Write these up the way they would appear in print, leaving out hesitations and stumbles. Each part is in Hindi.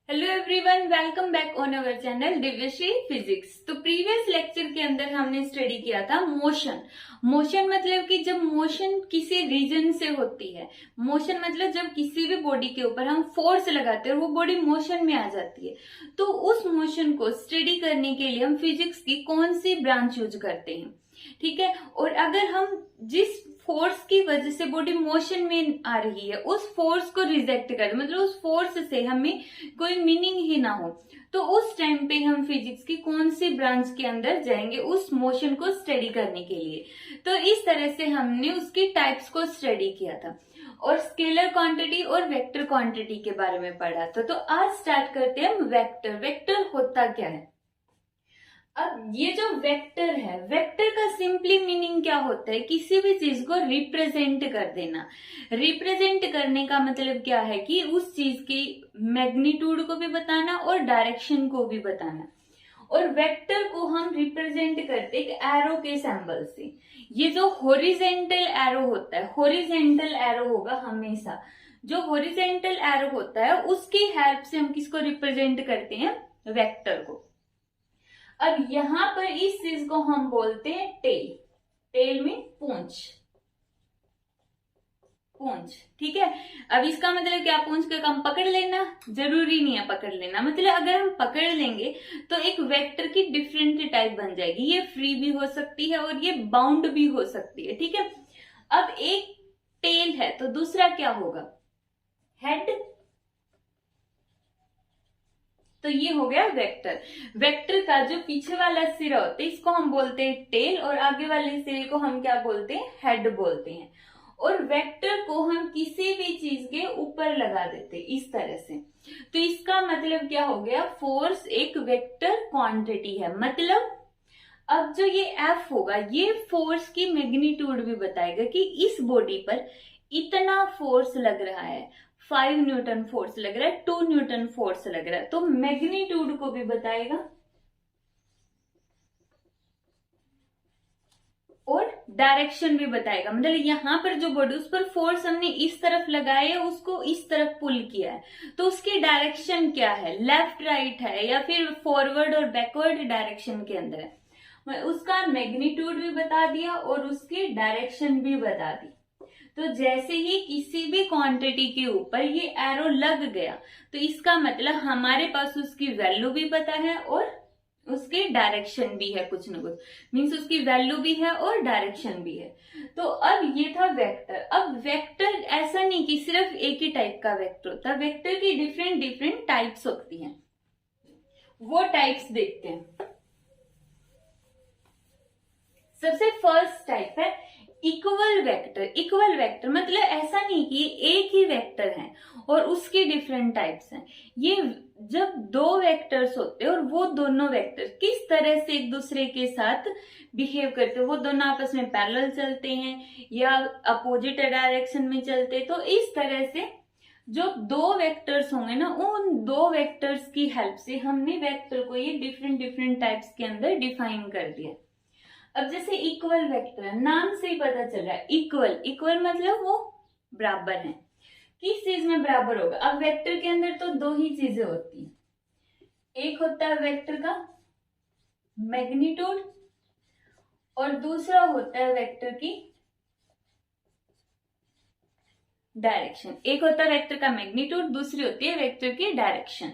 Hello everyone, welcome back on our channel Divyashree physics. तो प्रीवियस लेक्चर के अंदर हमने स्टडी किया था मोशन मतलब कि जब मोशन किसी रीजन से होती है, मोशन मतलब जब किसी भी बॉडी के ऊपर हम फोर्स लगाते हैं और वो बॉडी मोशन में आ जाती है, तो उस मोशन को स्टडी करने के लिए हम फिजिक्स की कौन सी ब्रांच यूज करते हैं। ठीक है, और अगर हम जिस फोर्स की वजह से बॉडी मोशन में आ रही है उस फोर्स को रिजेक्ट कर, मतलब उस फोर्स से हमें कोई मीनिंग ही ना हो, तो उस टाइम पे हम फिजिक्स की कौन सी ब्रांच के अंदर जाएंगे उस मोशन को स्टडी करने के लिए। तो इस तरह से हमने उसकी टाइप्स को स्टडी किया था और स्केलर क्वांटिटी और वेक्टर क्वांटिटी के बारे में पढ़ा था। तो आज स्टार्ट करते हैं हम वेक्टर। वेक्टर होता क्या है? अब ये जो वेक्टर है, वेक्टर का सिंपली मीनिंग क्या होता है? किसी भी चीज को रिप्रेजेंट कर देना। रिप्रेजेंट करने का मतलब क्या है कि उस चीज की मैग्नीट्यूड को भी बताना और डायरेक्शन को भी बताना। और वेक्टर को हम रिप्रेजेंट करते एक एरो के सिंबल से। ये जो हॉरिजेंटल एरो होता है, हॉरिजेंटल एरो होगा हमेशा। जो हॉरिजेंटल एरो होता है उसकी हेल्प से हम किसको रिप्रेजेंट करते हैं? वेक्टर को। अब यहां पर इस चीज को हम बोलते हैं टेल। टेल में पूंछ, पूंछ। ठीक है, अब इसका मतलब क्या? पूंछ का काम पकड़ लेना जरूरी नहीं है। पकड़ लेना मतलब अगर हम पकड़ लेंगे तो एक वेक्टर की डिफरेंट टाइप बन जाएगी। ये फ्री भी हो सकती है और ये बाउंड भी हो सकती है। ठीक है, अब एक टेल है तो दूसरा क्या होगा? हेड। तो ये हो गया वेक्टर। वेक्टर का जो पीछे वाला सिरा होता है इसको हम बोलते हैं टेल और आगे वाले सिरे को हम क्या बोलते हैं? हेड बोलते हैं। और वेक्टर को हम किसी भी चीज के ऊपर लगा देते हैं इस तरह से। तो इसका मतलब क्या हो गया? फोर्स एक वेक्टर क्वांटिटी है। मतलब अब जो ये F होगा ये फोर्स की मैग्नीट्यूड भी बताएगा कि इस बॉडी पर इतना फोर्स लग रहा है। 5 न्यूटन फोर्स लग रहा है, 2 न्यूटन फोर्स लग रहा है, तो मैग्नीट्यूड को भी बताएगा और डायरेक्शन भी बताएगा। मतलब यहां पर जो बॉडी उस पर फोर्स हमने इस तरफ लगाया है, उसको इस तरफ पुल किया है, तो उसकी डायरेक्शन क्या है? लेफ्ट राइट है या फिर फॉरवर्ड और बैकवर्ड डायरेक्शन के अंदर है। उसका मैग्नीट्यूड भी बता दिया और उसकी डायरेक्शन भी बता दी। तो जैसे ही किसी भी क्वांटिटी के ऊपर ये एरो लग गया तो इसका मतलब हमारे पास उसकी वैल्यू भी पता है और उसकी डायरेक्शन भी है। कुछ ना कुछ मीन्स उसकी वैल्यू भी है और डायरेक्शन भी है। तो अब ये था वेक्टर। अब वेक्टर ऐसा नहीं कि सिर्फ एक ही टाइप का वेक्टर होता, वेक्टर की डिफरेंट डिफरेंट टाइप्स होती हैं। वो टाइप्स देखते हैं। सबसे फर्स्ट टाइप है इक्वल वेक्टर। इक्वल वेक्टर मतलब ऐसा नहीं कि एक ही वेक्टर है और उसके डिफरेंट टाइप्स हैं। ये जब दो वेक्टर्स होते हैं और वो दोनों वेक्टर किस तरह से एक दूसरे के साथ बिहेव करते हैं, वो दोनों आपस में पैरेलल चलते हैं या अपोजिट डायरेक्शन में चलते हैं, तो इस तरह से जो दो वेक्टर्स होंगे ना, उन दो वेक्टर्स की हेल्प से हमने वेक्टर को ये डिफरेंट डिफरेंट टाइप्स के अंदर डिफाइन कर दिया। अब जैसे इक्वल वेक्टर है, नाम से ही पता चल रहा है इक्वल। इक्वल मतलब वो बराबर है। किस चीज में बराबर होगा? अब वेक्टर के अंदर तो दो ही चीजें होती हैं। एक होता है वेक्टर का मैग्नीट्यूड और दूसरा होता है वेक्टर की डायरेक्शन। एक होता है वेक्टर का मैग्नीट्यूड, दूसरी होती है वेक्टर की डायरेक्शन।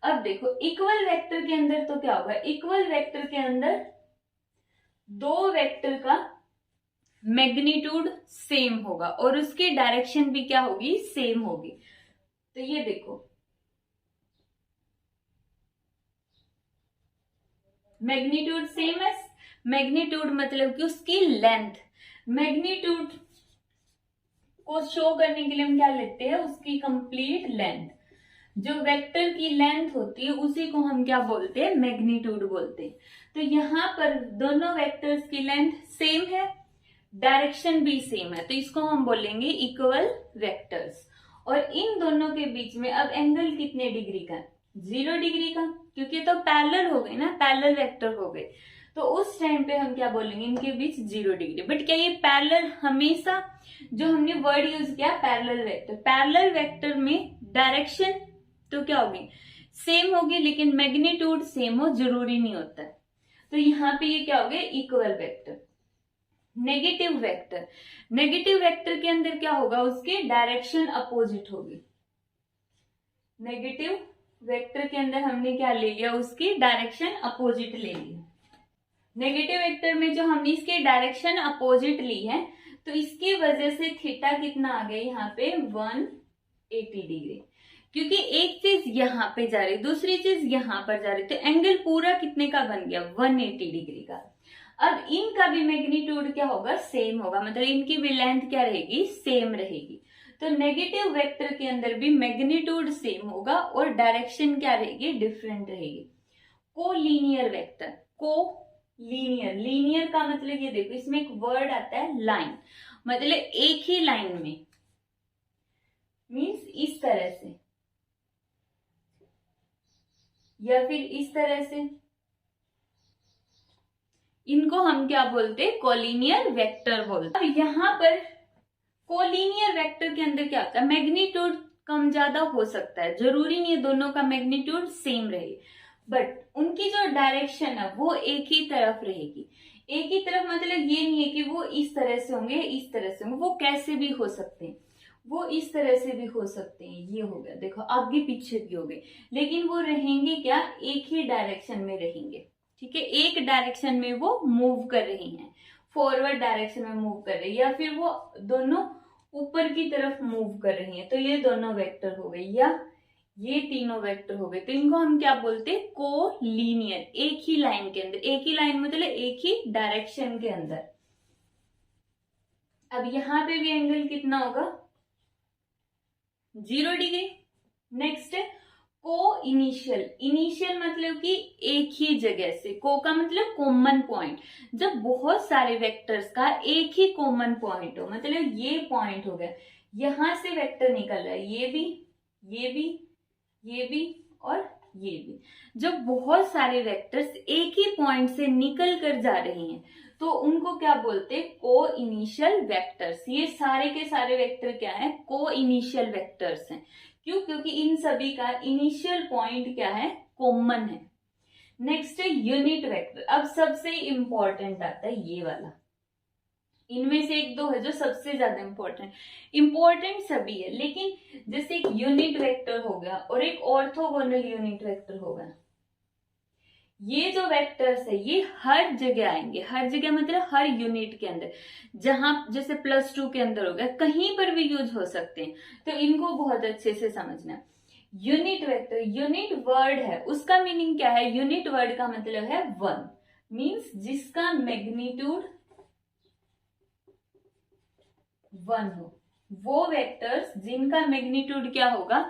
अब देखो इक्वल वेक्टर के अंदर तो क्या होगा? इक्वल वेक्टर के अंदर दो वेक्टर का मैग्नीट्यूड सेम होगा और उसकी डायरेक्शन भी क्या होगी? सेम होगी। तो ये देखो मैग्नीट्यूड सेम है। मैग्नीट्यूड मतलब कि उसकी लेंथ। मैग्नीट्यूड को शो करने के लिए हम क्या लेते हैं? उसकी कंप्लीट लेंथ। जो वेक्टर की लेंथ होती है उसी को हम क्या बोलते हैं? मैग्नीट्यूड बोलते हैं। तो यहाँ पर दोनों वेक्टर्स की लेंथ सेम है, डायरेक्शन भी सेम है, तो इसको हम बोलेंगे इक्वल वेक्टर्स। और इन दोनों के बीच में अब एंगल कितने डिग्री का? 0 डिग्री का, क्योंकि तो पैरेलल हो गए ना, पैरेलल वेक्टर हो गए। तो उस टाइम पे हम क्या बोलेंगे? इनके बीच 0 डिग्री। बट क्या ये पैरेलल हमेशा, जो हमने वर्ड यूज किया पैरेलल वेक्टर, पैरेलल वेक्टर में डायरेक्शन तो क्या होगी? सेम होगी, लेकिन मैग्नीट्यूड सेम हो जरूरी नहीं होता है। तो यहाँ पे ये क्या हो गया, equal vector. Negative vector, negative vector के अंदर क्या होगा, उसकी डायरेक्शन अपोजिट होगी। नेगेटिव वेक्टर के अंदर हमने क्या ले लिया, उसकी डायरेक्शन अपोजिट ले ली। नेगेटिव वेक्टर में जो हमने इसके डायरेक्शन अपोजिट ली है, तो इसकी वजह से थीटा कितना आ गया यहाँ पे 180 डिग्री, क्योंकि एक चीज यहाँ पे जा रही, दूसरी चीज यहाँ पर जा रही, तो एंगल पूरा कितने का बन गया, 180 डिग्री का। अब इनका भी मैग्नीट्यूड क्या होगा, सेम होगा, मतलब इनकी भी लेंथ क्या रहेगी, सेम रहेगी। तो नेगेटिव वेक्टर के अंदर भी मैग्नीट्यूड सेम होगा और डायरेक्शन क्या रहेगी, डिफरेंट रहेगी। कोलिनियर वेक्टर, कोलिनियर, लीनियर का मतलब ये देखो, इसमें एक वर्ड आता है लाइन, मतलब एक ही लाइन में, मीन्स इस तरह से या फिर इस तरह से, इनको हम क्या बोलते, कोलिनियर वेक्टर बोलते हैं। अब यहाँ पर कोलिनियर वेक्टर के अंदर क्या होता है, मैग्नीट्यूड कम ज्यादा हो सकता है, जरूरी नहीं है दोनों का मैग्नीट्यूड सेम रहे, बट उनकी जो डायरेक्शन है वो एक ही तरफ रहेगी। एक ही तरफ मतलब ये नहीं है कि वो इस तरह से होंगे, इस तरह से होंगे, वो कैसे भी हो सकते हैं, वो इस तरह से भी हो सकते हैं। ये हो गया, देखो आगे पीछे भी हो गए, लेकिन वो रहेंगे क्या, एक ही डायरेक्शन में रहेंगे। ठीक है, एक डायरेक्शन में वो मूव कर रही हैं, फॉरवर्ड डायरेक्शन में मूव कर रही है, या फिर वो दोनों ऊपर की तरफ मूव कर रही हैं। तो ये दोनों वेक्टर हो गए, या ये तीनों वेक्टर हो गए। तो इनको हम क्या बोलते हैं, कोलिनियर, एक ही लाइन के अंदर, एक ही लाइन मतलब एक ही डायरेक्शन के अंदर। अब यहां पे भी एंगल कितना होगा, 0 डिग्री। नेक्स्ट है को इनिशियल, इनिशियल मतलब कि एक ही जगह से, को का मतलब कॉमन पॉइंट, जब बहुत सारे वेक्टर्स का एक ही कॉमन पॉइंट हो, मतलब ये पॉइंट हो गया, यहां से वेक्टर निकल रहा है, ये भी, ये भी, ये भी और ये भी, जब बहुत सारे वेक्टर्स एक ही पॉइंट से निकल कर जा रहे हैं तो उनको क्या बोलते हैं, को इनिशियल वेक्टर्स। ये सारे के सारे वेक्टर क्या है, को इनिशियल वेक्टर्स हैं। क्यों, क्योंकि इन सभी का इनिशियल पॉइंट क्या है, कॉमन है। नेक्स्ट है यूनिट वेक्टर। अब सबसे इंपॉर्टेंट आता है ये वाला, इनमें से एक दो है जो सबसे ज्यादा इंपॉर्टेंट सभी है, लेकिन जैसे एक यूनिट वेक्टर हो गया और एक ऑर्थोगोनल यूनिट वेक्टर होगा, ये जो वेक्टर्स है ये हर जगह आएंगे, हर जगह मतलब हर यूनिट के अंदर, जहां जैसे +2 के अंदर हो गया, कहीं पर भी यूज हो सकते हैं। तो इनको बहुत अच्छे से समझना। यूनिट वेक्टर, यूनिट वर्ड है, उसका मीनिंग क्या है, यूनिट वर्ड का मतलब है 1, मीन्स जिसका मैग्नीट्यूड 1 हो, वो वेक्टर्स जिनका मैग्नीट्यूड क्या होगा,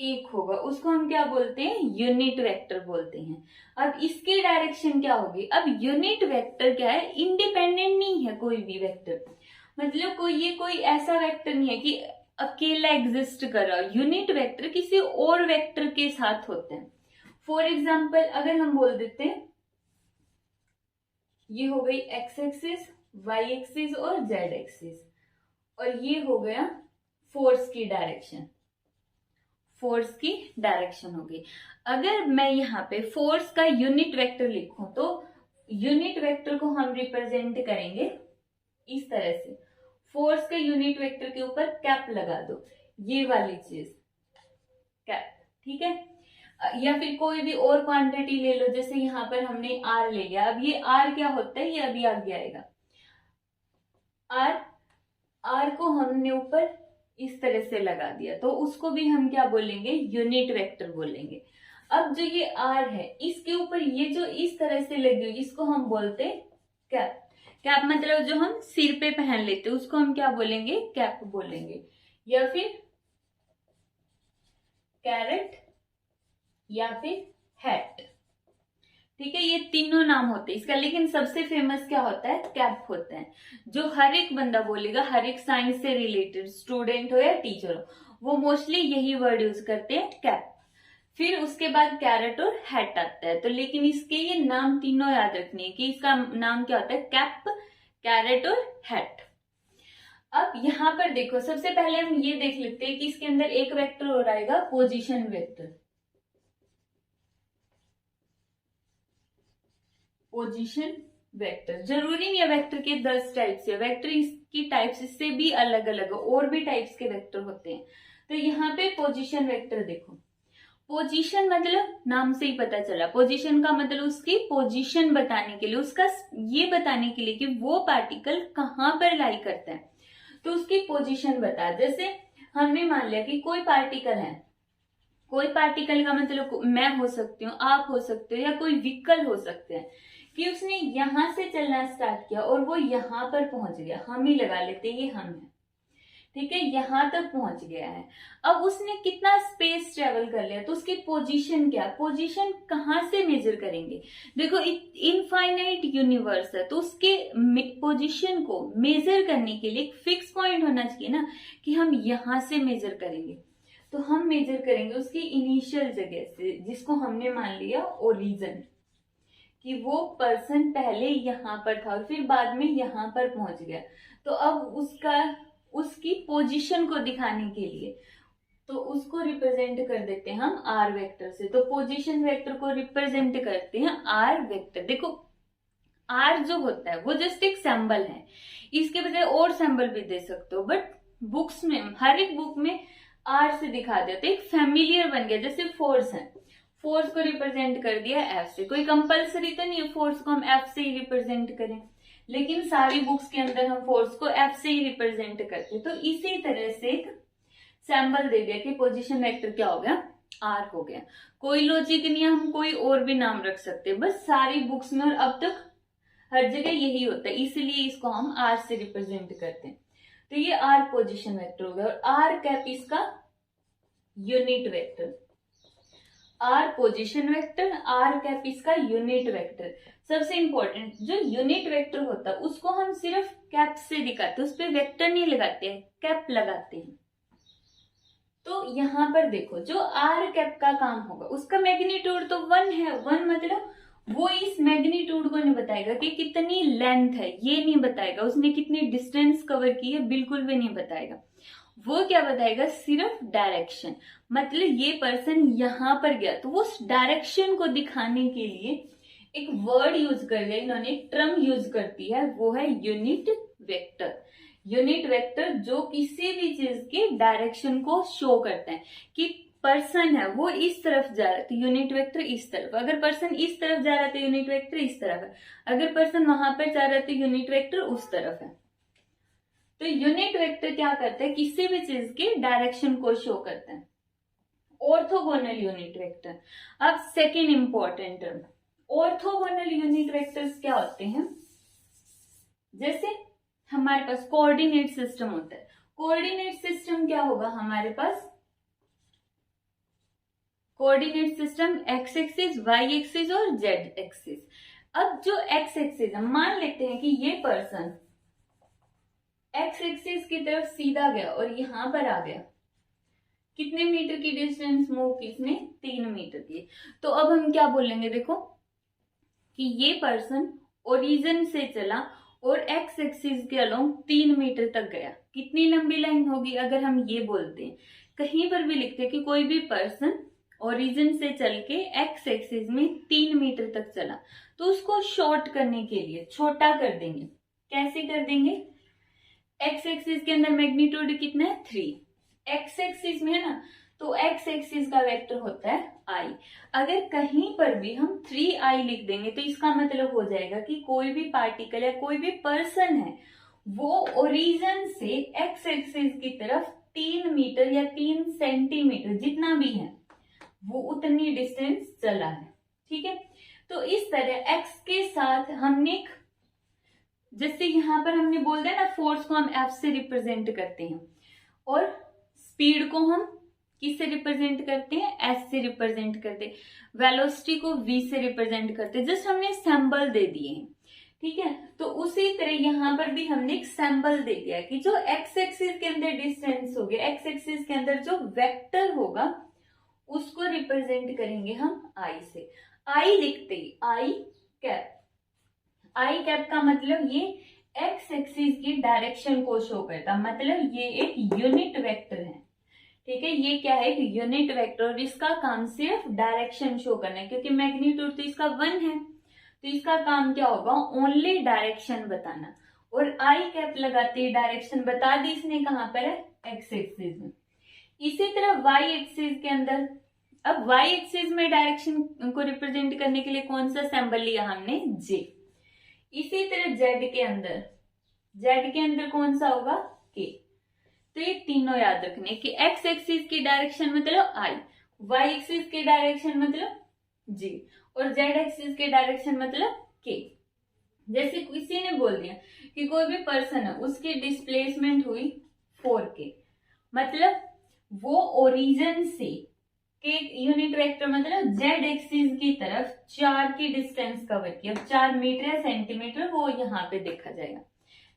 1 होगा, उसको हम क्या बोलते हैं, यूनिट वेक्टर बोलते हैं। अब इसकी डायरेक्शन क्या होगी, अब यूनिट वेक्टर क्या है, इंडिपेंडेंट नहीं है कोई भी वेक्टर, मतलब ये कोई ऐसा वेक्टर नहीं है कि अकेला एग्जिस्ट कर रहा हो। यूनिट वेक्टर किसी और वेक्टर के साथ होते हैं। फॉर एग्जाम्पल अगर हम बोल देते हैं, ये हो गई एक्स एक्सिस, वाई एक्सिस और जेड एक्सिस, और ये हो गया फोर्स की डायरेक्शन, फोर्स की डायरेक्शन होगी। अगर मैं यहाँ पे फोर्स का यूनिट वेक्टर लिखूं तो यूनिट वेक्टर को हम रिप्रेजेंट करेंगे इस तरह से, फोर्स के यूनिट वेक्टर के ऊपर कैप लगा दो, ये वाली चीज कैप, ठीक है। या फिर कोई भी और क्वांटिटी ले लो, जैसे यहाँ पर हमने आर ले लिया, अब ये आर क्या होता है, ये अभी आगे आएगा। आर को हमने ऊपर इस तरह से लगा दिया, तो उसको भी हम क्या बोलेंगे, यूनिट वेक्टर बोलेंगे। अब जो ये आर है, इसके ऊपर ये जो इस तरह से लगी हुई, इसको हम बोलते हैं कैप। कैप मतलब जो हम सिर पे पहन लेते हैं, उसको हम क्या बोलेंगे, कैप बोलेंगे, या फिर कैरेट, या फिर हैट। ठीक है, ये तीनों नाम होते हैं इसका, लेकिन सबसे फेमस क्या होता है, कैप होता है, जो हर एक बंदा बोलेगा, हर एक साइंस से रिलेटेड स्टूडेंट हो या टीचर हो, वो मोस्टली यही वर्ड यूज करते हैं, कैप। फिर उसके बाद कैरेट और हैट आता है। तो लेकिन इसके ये नाम तीनों याद रखनी है कि इसका नाम क्या होता है, कैप, कैरेट और हैट। अब यहाँ पर देखो, सबसे पहले हम ये देख लेते हैं कि इसके अंदर एक वेक्टर और आएगा, पोजीशन वेक्टर। Position vector. जरूरी नहीं है वेक्टर के 10 टाइप्स है, वेक्टर की टाइप्स इससे भी अलग अलग है, और भी टाइप्स के वेक्टर होते हैं। तो यहाँ पे पोजीशन वेक्टर देखो, पोजीशन मतलब नाम से ही पता चला, पोजीशन का मतलब उसकी पोजीशन बताने के लिए, उसका ये बताने के लिए कि वो पार्टिकल कहाँ पर लाई करता है, तो उसकी पोजीशन बता। जैसे हमने मान लिया कि कोई पार्टिकल है, कोई पार्टिकल का मतलब मैं हो सकती हूँ, आप हो सकते हो, या कोई व्हीकल हो सकते हैं, कि उसने यहां से चलना स्टार्ट किया और वो यहां पर पहुंच गया, हम ही लगा लेते ये हम है, ठीक है, यहां तक पहुंच गया है। अब उसने कितना स्पेस ट्रेवल कर लिया, तो उसकी पोजीशन क्या, पोजीशन कहां से मेजर करेंगे। देखो इनफाइनाइट यूनिवर्स है, तो उसके पोजीशन को मेजर करने के लिए एक फिक्स पॉइंट होना चाहिए ना, कि हम यहां से मेजर करेंगे। तो हम मेजर करेंगे उसकी इनिशियल जगह से, जिसको हमने मान लिया ओरिजिन, कि वो पर्सन पहले यहाँ पर था और फिर बाद में यहाँ पर पहुंच गया। तो अब उसकी पोजीशन को दिखाने के लिए तो उसको रिप्रेजेंट कर देते हैं हम आर वेक्टर से। तो पोजीशन वेक्टर को रिप्रेजेंट करते हैं आर वेक्टर। देखो आर जो होता है वो जस्ट एक सिंबल है, इसके बजाय और सिंबल भी दे सकते हो, बट बुक्स में हर एक बुक में आर से दिखा देते, एक फैमिलियर बन गया। जैसे फोर्स है, फोर्स को रिप्रेजेंट कर दिया एफ से, कोई कंपलसरी तो नहीं है फोर्स को हम एफ से ही रिप्रेजेंट करें, लेकिन सारी बुक्स के अंदर हम फोर्स को एफ से ही रिप्रेजेंट करते हैं। तो इसी तरह से एक सिंबल दे दिया कि पोजीशन वेक्टर क्या हो गया, आर हो गया। कोई लॉजिक नहीं है, हम कोई और भी नाम रख सकते हैं, बस सारी बुक्स में और अब तक हर जगह यही होता है, इसलिए इसको हम आर से रिप्रेजेंट करते हैं। तो ये आर पोजीशन वेक्टर हो गया, और आर कैप इसका unit vector, R position vector, R cap इसका यूनिट वेक्टर। सबसे इंपॉर्टेंट जो यूनिट वेक्टर होता है उसको हम सिर्फ कैप से दिखाते हैं, उस पर वेक्टर नहीं लगाते हैं, कैप लगाते हैं। तो यहाँ पर देखो जो आर कैप का काम होगा उसका मैग्नीट्यूड तो 1 है, 1 मतलब वो इस मैग्नीट्यूड को नहीं बताएगा कि कितनी लेंथ है, ये नहीं बताएगा, उसने कितनी डिस्टेंस कवर की है बिल्कुल भी नहीं बताएगा। वो क्या बताएगा, सिर्फ डायरेक्शन, मतलब ये पर्सन यहां पर गया, तो वो उस डायरेक्शन को दिखाने के लिए एक वर्ड यूज कर दिया इन्होंने, एक टर्म यूज करती है, वो है यूनिट वेक्टर। यूनिट वेक्टर जो किसी भी चीज के डायरेक्शन को शो करता है, कि पर्सन है वो इस तरफ जा रहा है तो यूनिट वेक्टर इस तरफ, अगर पर्सन इस तरफ जा रहा है तो यूनिट वेक्टर इस तरफ है, अगर पर्सन वहां पर जा रहा है तो यूनिट वेक्टर उस तरफ है। तो यूनिट वेक्टर क्या करता है, किसी भी चीज के डायरेक्शन को शो करता है। ऑर्थोगोनल यूनिट वेक्टर, अब second important term, orthogonal unit vectors क्या होते हैं, जैसे हमारे पास कोऑर्डिनेट सिस्टम होता है। कोऑर्डिनेट सिस्टम क्या होगा हमारे पास, coordinate system X axis, Y axis और जेड एक्सिस। अब जो एक्स एक्सिस है, मान लेते हैं कि ये पर्सन एक्स एक्सिस की तरफ सीधा गया और यहां पर आ गया, कितने मीटर की डिस्टेंस मूव की इसने, 3 मीटर की। तो अब हम क्या बोलेंगे, देखो कि ये पर्सन ओरिजिन से चला और एक्स एक्सिस के अलोंग 3 मीटर तक गया। कितनी लंबी लाइन होगी, अगर हम ये बोलते हैं, कहीं पर भी लिखते हैं कि कोई भी पर्सन ओरिजिन से चल के एक्स एक्सिस में 3 मीटर तक चला, तो उसको शॉर्ट करने के लिए छोटा कर देंगे। कैसे कर देंगे, एक्स एक्सिस के अंदर मैग्नीट्यूड कितना है, 3, एक्स एक्सिस में है ना, तो एक्स एक्सिस का वेक्टर होता है आई। अगर कहीं पर भी हम 3i लिख देंगे तो इसका मतलब हो जाएगा कि कोई भी पार्टिकल या कोई भी पर्सन है वो ओरिजिन से एक्स एक्सिस की तरफ 3 मीटर या 3 सेंटीमीटर जितना भी है वो उतनी डिस्टेंस चला है, ठीक है। तो इस तरह एक्स के साथ हमने, जैसे यहां पर हमने बोल दिया ना, फोर्स को हम एफ से रिप्रेजेंट करते हैं और स्पीड को हम किससे रिप्रेजेंट करते हैं, एस से रिप्रेजेंट करते हैं, वेलोसिटी को वी से रिप्रेजेंट करते हैं। जस्ट हमने सिंबल दे दिए हैं, ठीक है। तो उसी तरह यहां पर भी हमने एक सिंबल दे दिया कि जो एक्स एक्सिस के अंदर डिस्टेंस होगी, एक्स एक्सिस के अंदर जो वेक्टर होगा उसको रिप्रेजेंट करेंगे हम आई से। आई लिखते ही आई कैप, आई कैप का मतलब ये एक्स एक्सिस की डायरेक्शन को शो करता, मतलब ये एक यूनिट वेक्टर है, ठीक है। ये क्या है, एक यूनिट वेक्टर, और इसका काम सिर्फ डायरेक्शन शो करना है, क्योंकि मैग्नीट्यूड तो इसका 1 है, तो इसका काम क्या होगा, ओनली डायरेक्शन बताना। और आई कैप लगाते ही डायरेक्शन बता दी इसने, कहां पर है, एक्स एक्सिस में। इसी तरह वाई एक्सिस के अंदर, अब वाई एक्सिस में डायरेक्शन को रिप्रेजेंट करने के लिए कौन सा सिंबल लिया हमने, जे। इसी तरह जेड के अंदर, जेड के अंदर कौन सा होगा, के। तो ये तीनों याद रखने कि एक्स एक्सिस की डायरेक्शन मतलब आई, वाई एक्सिस की डायरेक्शन मतलब जी, और जेड एक्सिस के डायरेक्शन मतलब के। जैसे किसी ने बोल दिया कि कोई भी पर्सन है, उसकी डिस्प्लेसमेंट हुई 4k, मतलब वो ओरिजिन से के यूनिट वेक्टर मतलब जेड एक्सिस की तरफ 4 की डिस्टेंस कवर किया। 4 मीटर या सेंटीमीटर वो यहाँ पे देखा जाएगा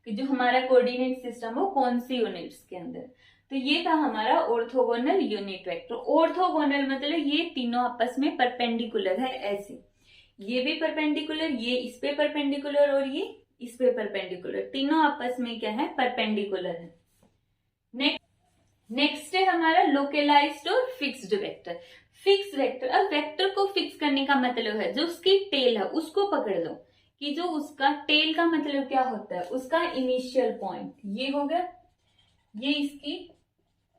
कि जो हमारा कोऑर्डिनेट सिस्टम हो कौन सी यूनिट्स के अंदर। तो ये था हमारा ऑर्थोगोनल यूनिट वेक्टर। ऑर्थोगोनल मतलब ये तीनों आपस में परपेंडिकुलर है, ऐसे ये भी परपेंडिकुलर, ये इस पे परपेंडिकुलर और ये इस पे परपेंडिकुलर, तीनों आपस में क्या है, परपेंडिकुलर है। नेक्स्ट है हमारा लोकेलाइज्ड और फिक्स्ड वेक्टर। फिक्स वेक्टर, अब वेक्टर को फिक्स करने का मतलब है जो उसकी टेल है उसको पकड़ लो, कि जो उसका टेल का मतलब क्या होता है, उसका इनिशियल पॉइंट ये हो गया, ये इसकी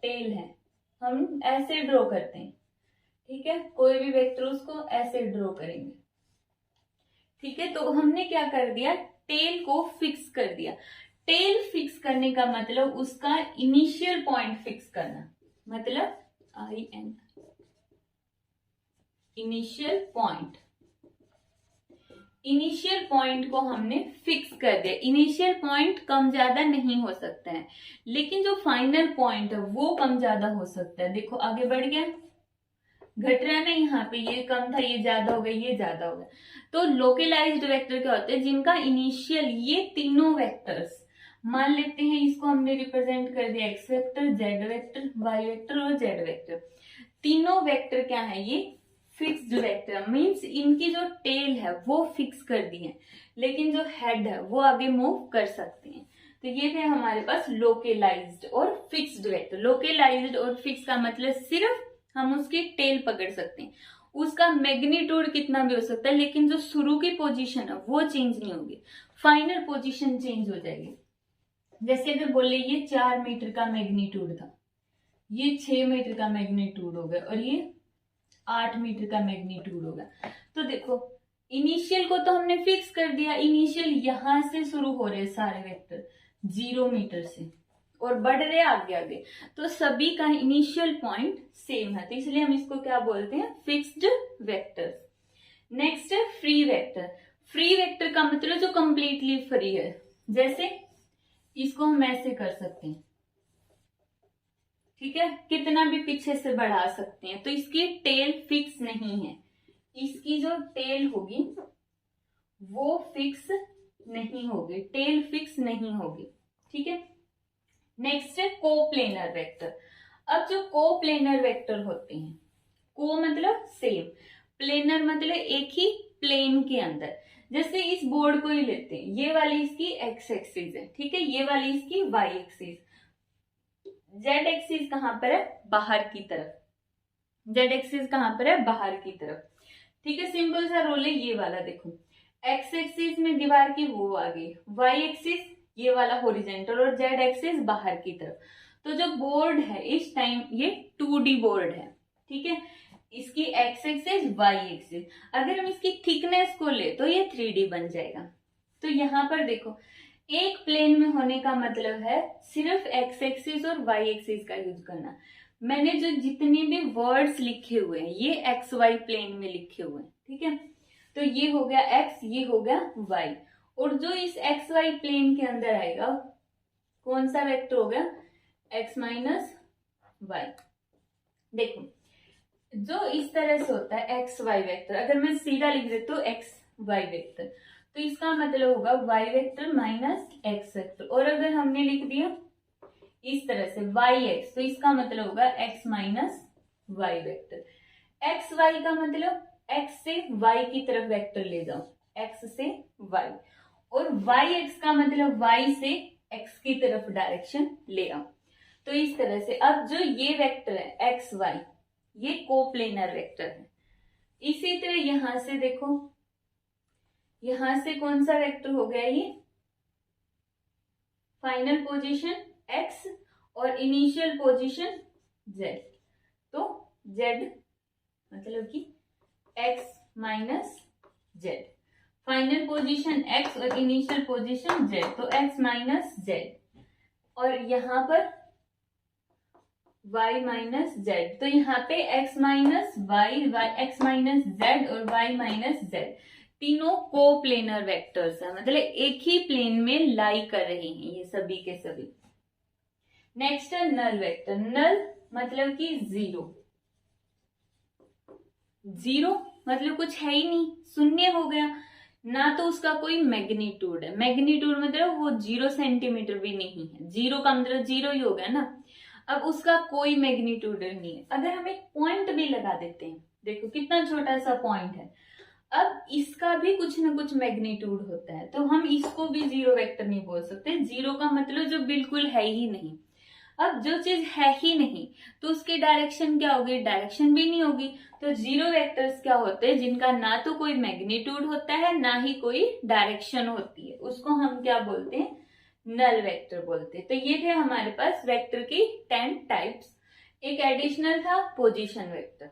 टेल है, हम ऐसे ड्रॉ करते हैं, ठीक है, कोई भी वेक्टर उसको ऐसे ड्रॉ करेंगे, ठीक है। तो हमने क्या कर दिया, टेल को फिक्स कर दिया। टेल फिक्स करने का मतलब उसका इनिशियल पॉइंट फिक्स करना, मतलब I N, initial point. Initial point को हमने फिक्स कर दिया। इनिशियल पॉइंट कम ज्यादा नहीं हो सकता है, लेकिन जो फाइनल पॉइंट है वो कम ज्यादा हो सकता है। देखो आगे बढ़ गया, घट रहा है ना, यहाँ पे ये कम था, ये ज्यादा हो गया, ये ज्यादा हो गया। तो लोकेलाइज्ड वेक्टर क्या होते हैं, जिनका इनिशियल, ये तीनों वेक्टर्स मान लेते हैं, इसको हमने रिप्रेजेंट कर दिया X vector, Z vector, Y vector और जेड वेक्टर। तीनों वेक्टर क्या है, ये फिक्स्ड वेक्टर, मींस इनकी जो टेल है वो फिक्स कर दी है, लेकिन जो हेड है वो आगे मूव कर सकते हैं। तो ये थे हमारे पास लोकेलाइज्ड और फिक्स्ड वेक्टर। लोकेलाइज्ड और फिक्स का मतलब सिर्फ हम उसकी टेल पकड़ सकते हैं, उसका मैग्नीट्यूड कितना भी हो सकता है, लेकिन जो शुरू की पोजीशन है वो चेंज नहीं होगी, फाइनल पोजीशन चेंज हो जाएगी। जैसे अगर बोले ये 4 मीटर का मैग्नीट्यूड था, ये 6 मीटर का मैग्नीट्यूड हो गया, और ये 8 मीटर का मैग्नीट्यूड होगा। तो देखो इनिशियल को तो हमने फिक्स कर दिया, इनिशियल यहां से शुरू हो रहे सारे वेक्टर 0 मीटर से और बढ़ रहे आगे आगे, तो सभी का इनिशियल पॉइंट सेम है, तो इसलिए हम इसको क्या बोलते हैं, फिक्स्ड वेक्टर। नेक्स्ट है फ्री वेक्टर। फ्री वेक्टर का मतलब जो कंप्लीटली फ्री है, जैसे इसको हम ऐसे कर सकते हैं, ठीक है, कितना भी पीछे से बढ़ा सकते हैं, तो इसकी टेल फिक्स नहीं है, इसकी जो टेल होगी वो फिक्स नहीं होगी, टेल फिक्स नहीं होगी, ठीक है। नेक्स्ट है कोप्लेनर वेक्टर। अब जो कोप्लेनर वेक्टर होते हैं, को मतलब सेम, प्लेनर मतलब एक ही प्लेन के अंदर, जैसे इस बोर्ड को ही लेते हैं, ये वाली इसकी एक्स एक्सिस है, ठीक है, ये वाली इसकी वाई एक्सिस, जेड एक्सिस कहां पर है, बाहर की तरफ, जेड एक्सिस कहां पर है, बाहर की तरफ, ठीक है। सिंपल सा रोल है ये वाला, देखो एक्स एक्सिस में दीवार की वो आ गई, वाई एक्सिस ये वाला हॉरिजॉन्टल, और जेड एक्सिस बाहर की तरफ। तो जो बोर्ड है इस टाइम ये 2D बोर्ड है, ठीक है, इसकी एक्स एक्सिस वाई एक्सिस, अगर हम इसकी थिकनेस को ले तो ये 3D बन जाएगा। तो यहां पर देखो एक प्लेन में होने का मतलब है सिर्फ एक्स एक्सिस और वाई एक्सिस का यूज करना। मैंने जो जितने भी वर्ड्स लिखे हुए हैं ये एक्स वाई प्लेन में लिखे हुए हैं, ठीक है, तो ये हो गया एक्स, ये हो गया वाई, और जो इस एक्स वाई प्लेन के अंदर आएगा कौन सा वेक्टर हो गया, एक्स माइनस वाई। देखो जो इस तरह से होता है एक्स वाई वेक्टर, अगर मैं सीधा लिख देता हूँ एक्स वाई वेक्टर, तो इसका मतलब होगा Y vector minus X vector, और अगर हमने लिख दिया इस तरह से वाई एक्स, तो इसका मतलब होगा X minus Y vector. X Y का मतलब एक्स से वाई की तरफ वेक्टर ले जाओ, एक्स से वाई, और वाई एक्स का मतलब वाई से एक्स की तरफ डायरेक्शन ले आओ। तो इस तरह से अब जो ये वेक्टर है एक्स वाई, ये कोप्लेनर वेक्टर है। इसी तरह यहां से देखो यहां से कौन सा वेक्टर हो गया ये, फाइनल पोजीशन x और इनिशियल पोजीशन z। तो z मतलब कि x minus z, final position x और इनिशियल पोजीशन z, तो x माइनस z, और यहाँ पर y माइनस z। तो यहाँ पे x minus y, x minus z और y माइनस z तीनों कोप्लेनर वेक्टर्स है, मतलब एक ही प्लेन में लाई कर रहे हैं ये सभी के सभी। नेक्स्ट है नल वेक्टर। नल मतलब कि जीरो, जीरो मतलब कुछ है ही नहीं, शून्य हो गया, ना तो उसका कोई मैग्नीट्यूड है। मैग्नीट्यूड मतलब वो 0 सेंटीमीटर भी नहीं है, जीरो का मतलब जीरो ही हो गया ना। अब उसका कोई मैग्नीट्यूड नहीं है। अगर हम एक पॉइंट भी लगा देते हैं, देखो कितना छोटा सा पॉइंट है, अब इसका भी कुछ ना कुछ मैग्नीट्यूड होता है, तो हम इसको भी जीरो वेक्टर नहीं बोल सकते। जीरो का मतलब जो बिल्कुल है ही नहीं। अब जो चीज है ही नहीं तो उसकी डायरेक्शन क्या होगी, डायरेक्शन भी नहीं होगी। तो जीरो वेक्टर्स क्या होते हैं, जिनका ना तो कोई मैग्नीट्यूड होता है ना ही कोई डायरेक्शन होती है, उसको हम क्या बोलते हैं, नल वेक्टर बोलते हैं। तो ये थे हमारे पास वेक्टर की 10 टाइप्स। एक एडिशनल था पोजीशन वेक्टर।